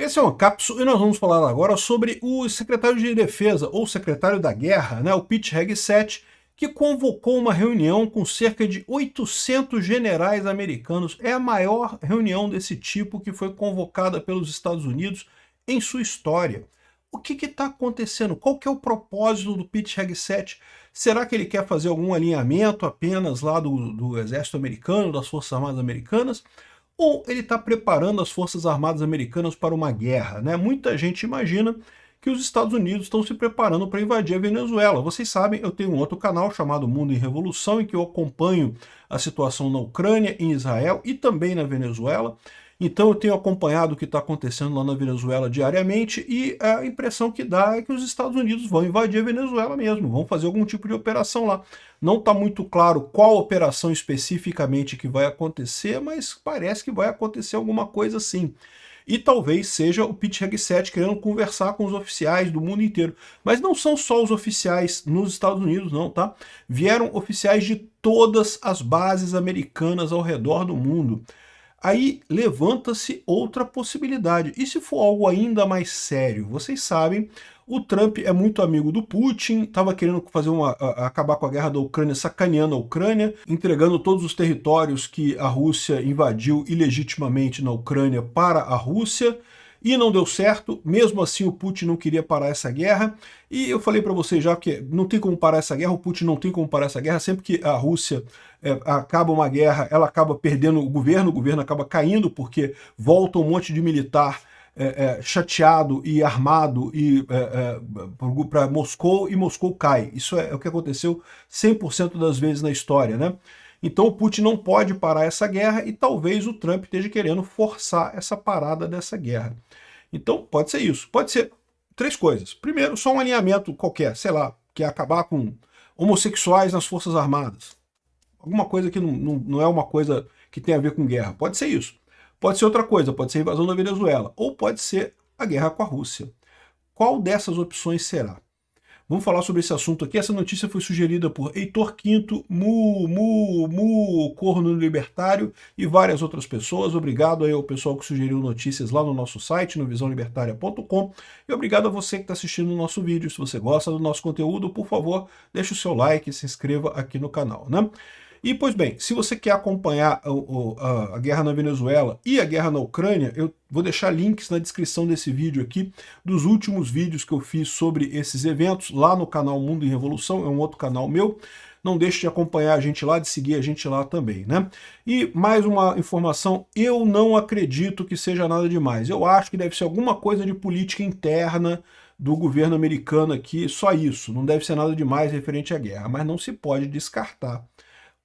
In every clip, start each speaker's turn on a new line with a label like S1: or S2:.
S1: Esse é uma cápsula e nós vamos falar agora sobre o secretário de Defesa, ou secretário da Guerra, né, o Pete Hegseth, que convocou uma reunião com cerca de 800 generais americanos. É a maior reunião desse tipo que foi convocada pelos Estados Unidos em sua história. O que está acontecendo? Qual que é o propósito do Pete Hegseth? Será que ele quer fazer algum alinhamento apenas lá do exército americano, das Forças Armadas Americanas? Ou ele está preparando as Forças Armadas Americanas para uma guerra, né? Muita gente imagina que os Estados Unidos estão se preparando para invadir a Venezuela. Vocês sabem, eu tenho um outro canal chamado Mundo em Revolução, em que eu acompanho a situação na Ucrânia, em Israel e também na Venezuela. Então eu tenho acompanhado o que está acontecendo lá na Venezuela diariamente e a impressão que dá é que os Estados Unidos vão invadir a Venezuela mesmo, vão fazer algum tipo de operação lá. Não está muito claro qual operação especificamente que vai acontecer, mas parece que vai acontecer alguma coisa assim. E talvez seja o Pete Hegseth querendo conversar com os oficiais do mundo inteiro. Mas não são só os oficiais nos Estados Unidos, não, tá? Vieram oficiais de todas as bases americanas ao redor do mundo. Aí levanta-se outra possibilidade. E se for algo ainda mais sério? Vocês sabem, o Trump é muito amigo do Putin, estava querendo fazer acabar com a guerra da Ucrânia, sacaneando a Ucrânia, entregando todos os territórios que a Rússia invadiu ilegitimamente na Ucrânia para a Rússia, e não deu certo. Mesmo assim o Putin não queria parar essa guerra, e eu falei para vocês já que não tem como parar essa guerra, o Putin não tem como parar essa guerra. Sempre que a Rússia acaba uma guerra, ela acaba perdendo o governo acaba caindo, porque volta um monte de militar chateado e armado para Moscou, e Moscou cai. Isso é o que aconteceu 100% das vezes na história, né? Então o Putin não pode parar essa guerra e talvez o Trump esteja querendo forçar essa parada dessa guerra. Então pode ser isso. Pode ser três coisas. Primeiro, só um alinhamento qualquer, sei lá, que é acabar com homossexuais nas Forças Armadas. Alguma coisa que não é uma coisa que tem a ver com guerra. Pode ser isso. Pode ser outra coisa, pode ser a invasão da Venezuela. Ou pode ser a guerra com a Rússia. Qual dessas opções será? Vamos falar sobre esse assunto aqui. Essa notícia foi sugerida por Heitor Quinto, Corno Libertário e várias outras pessoas. Obrigado aí ao pessoal que sugeriu notícias lá no nosso site, no visãolibertaria.com. E obrigado a você que está assistindo o nosso vídeo. Se você gosta do nosso conteúdo, por favor, deixe o seu like e se inscreva aqui no canal, né? E, pois bem, se você quer acompanhar a guerra na Venezuela e a guerra na Ucrânia, eu vou deixar links na descrição desse vídeo aqui, dos últimos vídeos que eu fiz sobre esses eventos, lá no canal Mundo em Revolução, é um outro canal meu. Não deixe de acompanhar a gente lá, de seguir a gente lá também, né? E mais uma informação, eu não acredito que seja nada demais. Eu acho que deve ser alguma coisa de política interna do governo americano aqui, só isso. Não deve ser nada demais referente à guerra, mas não se pode descartar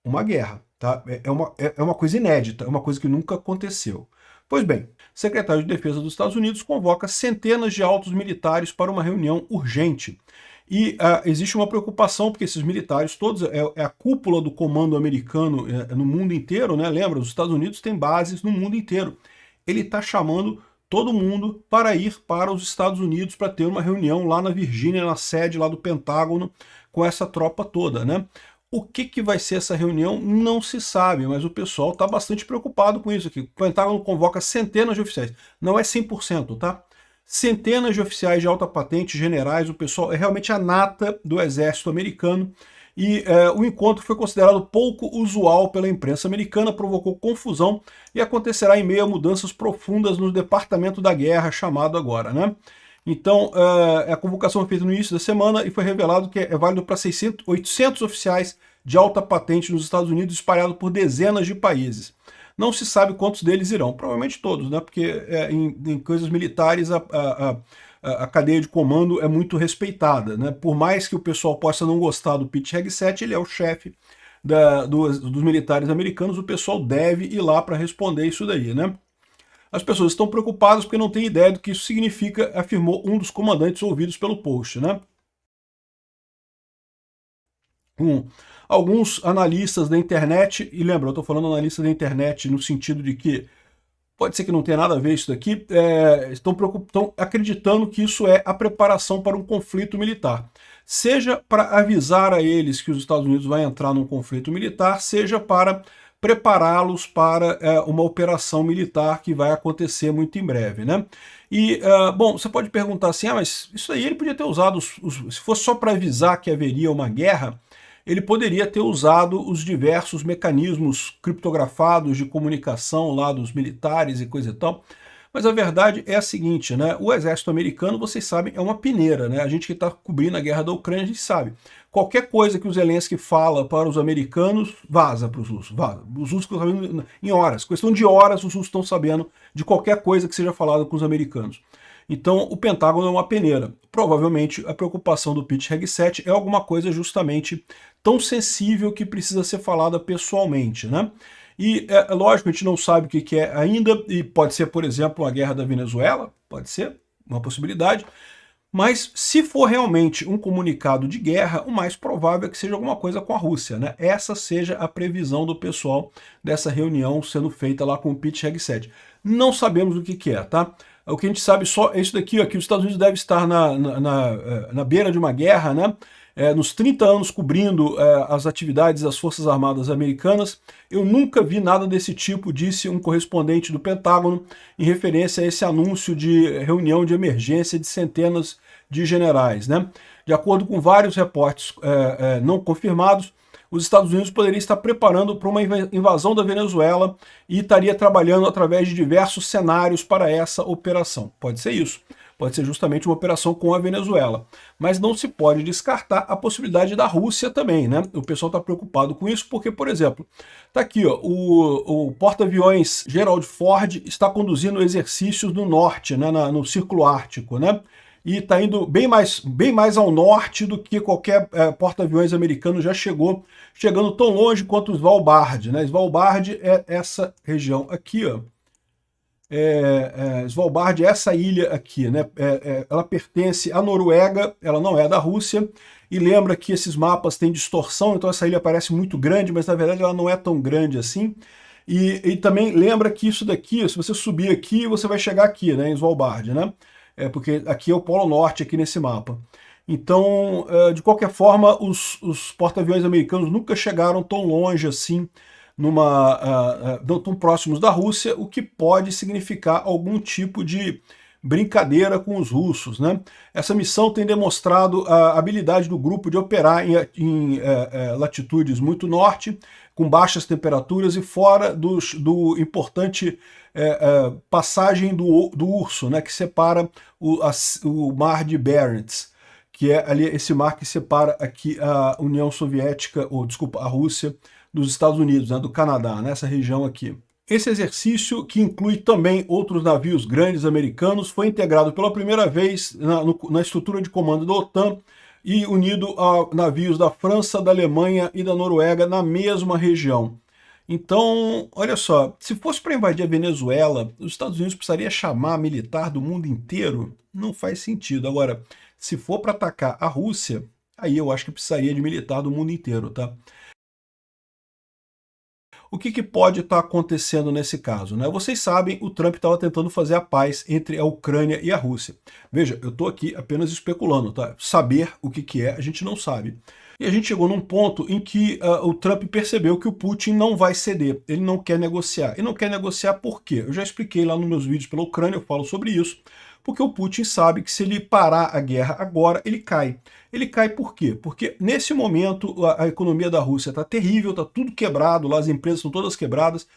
S1: uma guerra, tá? É uma coisa inédita, é uma coisa que nunca aconteceu. Pois bem, o secretário de Defesa dos Estados Unidos convoca centenas de altos militares para uma reunião urgente. E existe uma preocupação, porque esses militares todos, é a cúpula do comando americano no mundo inteiro, né? Lembra, os Estados Unidos têm bases no mundo inteiro. Ele está chamando todo mundo para ir para os Estados Unidos para ter uma reunião lá na Virgínia, na sede lá do Pentágono, com essa tropa toda, né? O que vai ser essa reunião não se sabe, mas o pessoal está bastante preocupado com isso aqui. O Pentágono convoca centenas de oficiais, não é 100%, tá? Centenas de oficiais de alta patente, generais, o pessoal é realmente a nata do exército americano, e o encontro foi considerado pouco usual pela imprensa americana, provocou confusão e acontecerá em meio a mudanças profundas no Departamento da Guerra, chamado agora, né? Então, a convocação foi feita no início da semana e foi revelado que é válido para 800 oficiais de alta patente nos Estados Unidos, espalhados por dezenas de países. Não se sabe quantos deles irão, provavelmente todos, né? Porque em coisas militares a cadeia de comando é muito respeitada, né? Por mais que o pessoal possa não gostar do Pete Hegseth, ele é o chefe dos militares americanos, o pessoal deve ir lá para responder isso daí, né? As pessoas estão preocupadas porque não têm ideia do que isso significa, afirmou um dos comandantes ouvidos pelo post, né? Alguns analistas da internet, e lembra, eu estou falando analista da internet no sentido de que pode ser que não tenha nada a ver isso daqui, estão acreditando que isso é a preparação para um conflito militar. Seja para avisar a eles que os Estados Unidos vai entrar num conflito militar, seja para prepará-los para uma operação militar que vai acontecer muito em breve, né? E, bom, você pode perguntar assim, mas isso aí ele podia ter usado, se fosse só para avisar que haveria uma guerra, ele poderia ter usado os diversos mecanismos criptografados de comunicação lá dos militares e coisa e tal. Mas a verdade é a seguinte, né? O exército americano, vocês sabem, é uma peneira, né? A gente que está cobrindo a guerra da Ucrânia, a gente sabe. Qualquer coisa que o Zelensky fala para os americanos, vaza para os russos, vaza. Os russos estão sabendo em horas, questão de horas, os russos estão sabendo de qualquer coisa que seja falada com os americanos. Então, o Pentágono é uma peneira. Provavelmente, a preocupação do Pete Hegseth é alguma coisa justamente tão sensível que precisa ser falada pessoalmente, né? E é lógico, a gente não sabe o que é ainda, e pode ser, por exemplo, a guerra da Venezuela, pode ser uma possibilidade, mas se for realmente um comunicado de guerra, o mais provável é que seja alguma coisa com a Rússia, né? Essa seja a previsão do pessoal dessa reunião sendo feita lá com o Pete Hegseth. Não sabemos o que é, tá? O que a gente sabe só é isso daqui, ó, que os Estados Unidos devem estar na beira de uma guerra, né? Nos 30 anos cobrindo as atividades das Forças Armadas Americanas, eu nunca vi nada desse tipo, disse um correspondente do Pentágono, em referência a esse anúncio de reunião de emergência de centenas de generais, né? De acordo com vários reportes não confirmados, os Estados Unidos poderiam estar preparando para uma invasão da Venezuela e estaria trabalhando através de diversos cenários para essa operação. Pode ser isso. Pode ser justamente uma operação com a Venezuela. Mas não se pode descartar a possibilidade da Rússia também, né? O pessoal está preocupado com isso porque, por exemplo, está aqui, ó, o porta-aviões Gerald Ford está conduzindo exercícios no norte, né, no Círculo Ártico, né? E está indo bem mais ao norte do que qualquer porta-aviões americano já chegou, chegando tão longe quanto o Svalbard, né? Svalbard é essa região aqui, ó. Svalbard é essa ilha aqui, né? Ela pertence à Noruega, ela não é da Rússia, e lembra que esses mapas têm distorção, então essa ilha parece muito grande, mas na verdade ela não é tão grande assim. E também lembra que isso daqui, se você subir aqui, você vai chegar aqui, né, em Svalbard, né? Porque aqui é o Polo Norte, aqui nesse mapa. Então, de qualquer forma, os porta-aviões americanos nunca chegaram tão longe assim, tão próximos da Rússia, o que pode significar algum tipo de brincadeira com os russos, né? Essa missão tem demonstrado a habilidade do grupo de operar em latitudes muito norte, com baixas temperaturas e fora do importante passagem do Urso, né, que separa o mar de Barents, que é ali esse mar que separa aqui a União Soviética, ou desculpa, a Rússia, dos Estados Unidos, né, do Canadá, nessa região aqui. Esse exercício, que inclui também outros navios grandes americanos, foi integrado pela primeira vez na estrutura de comando da OTAN e unido a navios da França, da Alemanha e da Noruega na mesma região. Então, olha só, se fosse para invadir a Venezuela, os Estados Unidos precisaria chamar militar do mundo inteiro? Não faz sentido. Agora, se for para atacar a Rússia, aí eu acho que precisaria de militar do mundo inteiro, tá? O que pode estar acontecendo nesse caso, né? Vocês sabem, o Trump estava tentando fazer a paz entre a Ucrânia e a Rússia. Veja, eu estou aqui apenas especulando, tá? Saber o que é, a gente não sabe. E a gente chegou num ponto em que o Trump percebeu que o Putin não vai ceder, ele não quer negociar. E não quer negociar por quê? Eu já expliquei lá nos meus vídeos pela Ucrânia, eu falo sobre isso. Porque o Putin sabe que se ele parar a guerra agora, ele cai. Ele cai por quê? Porque nesse momento a economia da Rússia está terrível, está tudo quebrado, lá as empresas estão todas quebradas.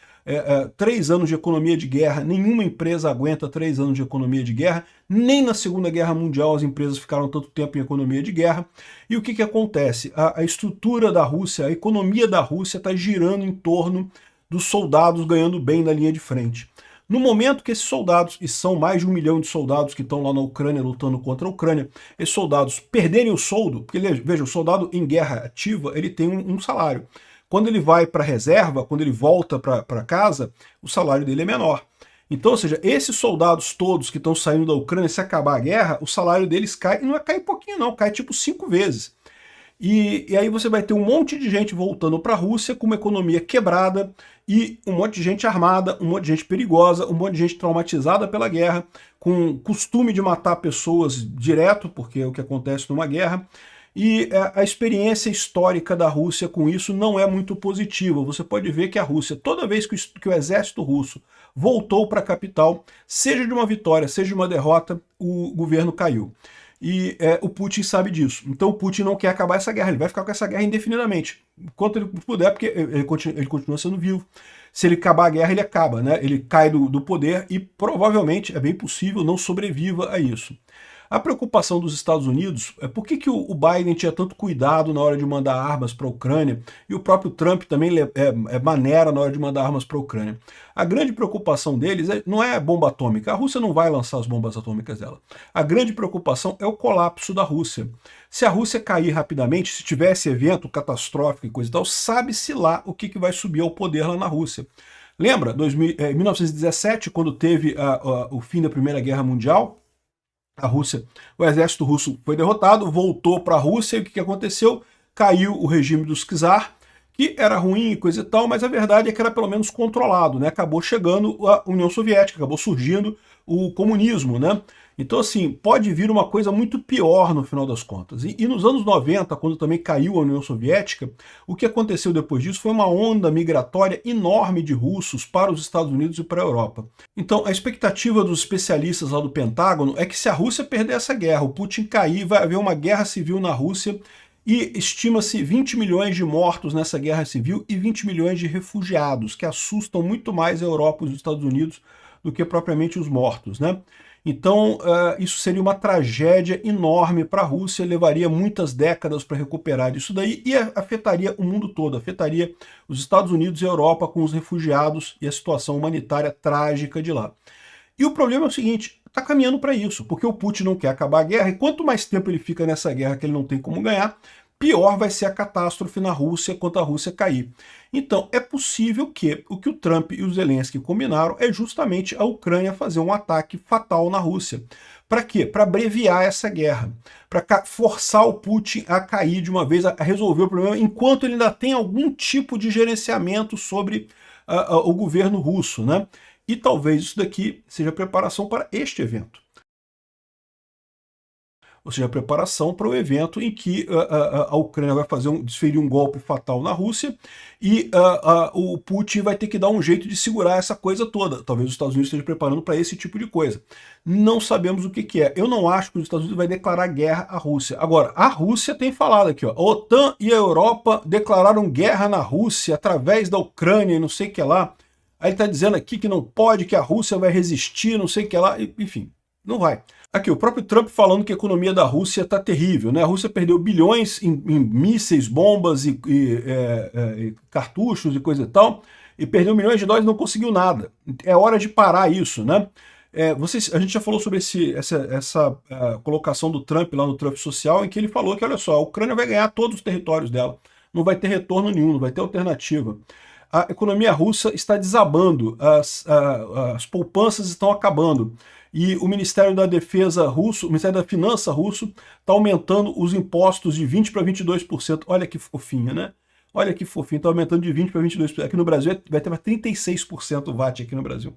S1: 3 anos de economia de guerra, nenhuma empresa aguenta 3 anos de economia de guerra, nem na Segunda Guerra Mundial as empresas ficaram tanto tempo em economia de guerra. E o que acontece? A estrutura da Rússia, a economia da Rússia está girando em torno dos soldados ganhando bem na linha de frente. No momento que esses soldados, e são mais de 1 milhão de soldados que estão lá na Ucrânia lutando contra a Ucrânia, esses soldados perderem o soldo, porque veja, o soldado em guerra ativa, ele tem um salário. Quando ele vai para a reserva, quando ele volta para casa, o salário dele é menor. Então, ou seja, esses soldados todos que estão saindo da Ucrânia, se acabar a guerra, o salário deles cai, e não é cair pouquinho não, cai tipo 5 vezes. E aí você vai ter um monte de gente voltando para a Rússia com uma economia quebrada e um monte de gente armada, um monte de gente perigosa, um monte de gente traumatizada pela guerra, com costume de matar pessoas direto, porque é o que acontece numa guerra. E a experiência histórica da Rússia com isso não é muito positiva. Você pode ver que a Rússia, toda vez que o exército russo voltou para a capital, seja de uma vitória, seja de uma derrota, o governo caiu. E o Putin sabe disso. Então o Putin não quer acabar essa guerra, ele vai ficar com essa guerra indefinidamente, enquanto ele puder, porque ele continua sendo vivo. Se ele acabar a guerra, ele acaba, né? Ele cai do poder e provavelmente, é bem possível, não sobreviva a isso. A preocupação dos Estados Unidos é por que o Biden tinha tanto cuidado na hora de mandar armas para a Ucrânia e o próprio Trump também maneira na hora de mandar armas para a Ucrânia. A grande preocupação deles não é a bomba atômica, a Rússia não vai lançar as bombas atômicas dela. A grande preocupação é o colapso da Rússia. Se a Rússia cair rapidamente, se tivesse evento catastrófico e coisa e tal, sabe-se lá o que vai subir ao poder lá na Rússia. Lembra, em 1917, quando teve o fim da Primeira Guerra Mundial, o exército russo foi derrotado, voltou para a Rússia, e o que aconteceu? Caiu o regime dos czar, que era ruim e coisa e tal, mas a verdade é que era pelo menos controlado, né? Acabou chegando a União Soviética, acabou surgindo o comunismo, né? Então, assim, pode vir uma coisa muito pior no final das contas. E nos anos 90, quando também caiu a União Soviética, o que aconteceu depois disso foi uma onda migratória enorme de russos para os Estados Unidos e para a Europa. Então, a expectativa dos especialistas lá do Pentágono é que se a Rússia perder essa guerra, o Putin cair, vai haver uma guerra civil na Rússia e estima-se 20 milhões de mortos nessa guerra civil e 20 milhões de refugiados, que assustam muito mais a Europa e os Estados Unidos do que propriamente os mortos, né? Então, isso seria uma tragédia enorme para a Rússia, levaria muitas décadas para recuperar isso daí e afetaria o mundo todo, afetaria os Estados Unidos e a Europa com os refugiados e a situação humanitária trágica de lá. E o problema é o seguinte, está caminhando para isso, porque o Putin não quer acabar a guerra e quanto mais tempo ele fica nessa guerra que ele não tem como ganhar, pior vai ser a catástrofe na Rússia quando a Rússia cair. Então, é possível que o Trump e o Zelensky combinaram é justamente a Ucrânia fazer um ataque fatal na Rússia. Para quê? Para abreviar essa guerra, para forçar o Putin a cair de uma vez, a resolver o problema, enquanto ele ainda tem algum tipo de gerenciamento sobre o governo russo, né? E talvez isso daqui seja preparação para este evento. Ou seja, a preparação para o evento em que a Ucrânia vai desferir um golpe fatal na Rússia e o Putin vai ter que dar um jeito de segurar essa coisa toda. Talvez os Estados Unidos estejam preparando para esse tipo de coisa. Não sabemos o que é. Eu não acho que os Estados Unidos vai declarar guerra à Rússia. Agora, a Rússia tem falado aqui, ó, a OTAN e a Europa declararam guerra na Rússia através da Ucrânia e não sei o que lá. Aí ele está dizendo aqui que não pode, que a Rússia vai resistir, não sei o que lá, enfim, não vai. Aqui, o próprio Trump falando que a economia da Rússia está terrível, né? A Rússia perdeu bilhões em mísseis, bombas e cartuchos e coisa e tal, e perdeu milhões de dólares e não conseguiu nada. É hora de parar isso, né? A gente já falou sobre essa colocação do Trump lá no Trump Social, em que ele falou que, olha só, a Ucrânia vai ganhar todos os territórios dela, não vai ter retorno nenhum, não vai ter alternativa. A economia russa está desabando, as poupanças estão acabando. E o Ministério da Defesa russo, o Ministério da Finança russo, está aumentando os impostos de 20% para 22%. Olha que fofinho, né? Olha que fofinho, está aumentando de 20% para 22%. Aqui no Brasil vai ter 36% o VAT aqui no Brasil.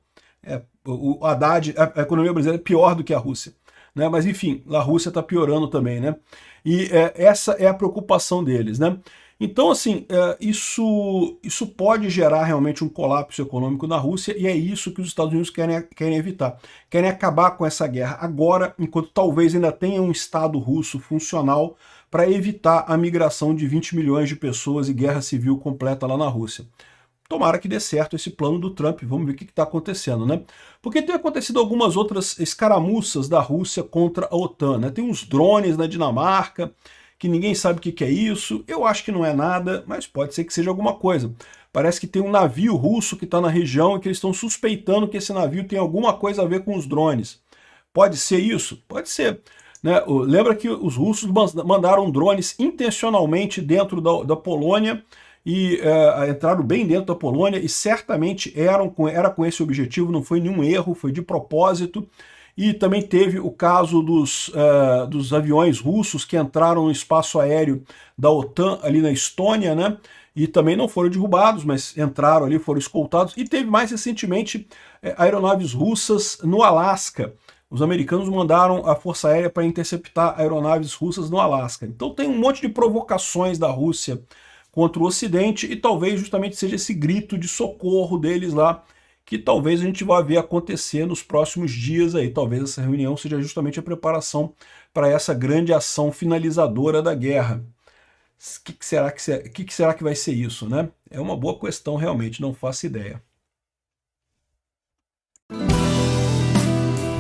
S1: O Haddad, a economia brasileira é pior do que a Rússia. Né? Mas enfim, a Rússia está piorando também, né? E essa é a preocupação deles, né? Então, assim, isso pode gerar realmente um colapso econômico na Rússia e é isso que os Estados Unidos querem evitar. Querem acabar com essa guerra agora, enquanto talvez ainda tenha um Estado russo funcional para evitar a migração de 20 milhões de pessoas e guerra civil completa lá na Rússia. Tomara que dê certo esse plano do Trump, vamos ver o que está acontecendo, né? Porque tem acontecido algumas outras escaramuças da Rússia contra a OTAN, né? Tem uns drones na Dinamarca, que ninguém sabe o que é isso, eu acho que não é nada, mas pode ser que seja alguma coisa. Parece que tem um navio russo que está na região e que eles estão suspeitando que esse navio tem alguma coisa a ver com os drones. Pode ser isso? Pode ser. Né? Lembra que os russos mandaram drones intencionalmente dentro da Polônia e entraram bem dentro da Polônia e certamente era com esse objetivo, não foi nenhum erro, foi de propósito. E também teve o caso dos aviões russos que entraram no espaço aéreo da OTAN ali na Estônia, né? E também não foram derrubados, mas entraram ali, foram escoltados. E teve mais recentemente aeronaves russas no Alasca, os americanos mandaram a Força Aérea para interceptar aeronaves russas no Alasca. Então tem um monte de provocações da Rússia contra o Ocidente e talvez justamente seja esse grito de socorro deles lá que talvez a gente vá ver acontecer nos próximos dias aí. Talvez essa reunião seja justamente a preparação para essa grande ação finalizadora da guerra. O que será que vai ser isso, né? É uma boa questão realmente, não faço ideia.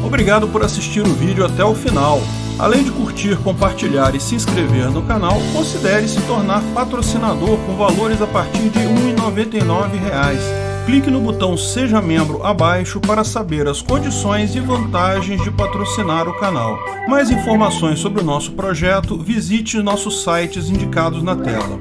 S1: Obrigado por assistir o vídeo até o final. Além de curtir, compartilhar e se inscrever no canal, considere se tornar patrocinador com valores a partir de R$ 1,99. Clique no botão Seja Membro abaixo para saber as condições e vantagens de patrocinar o canal. Mais informações sobre o nosso projeto, visite nossos sites indicados na tela.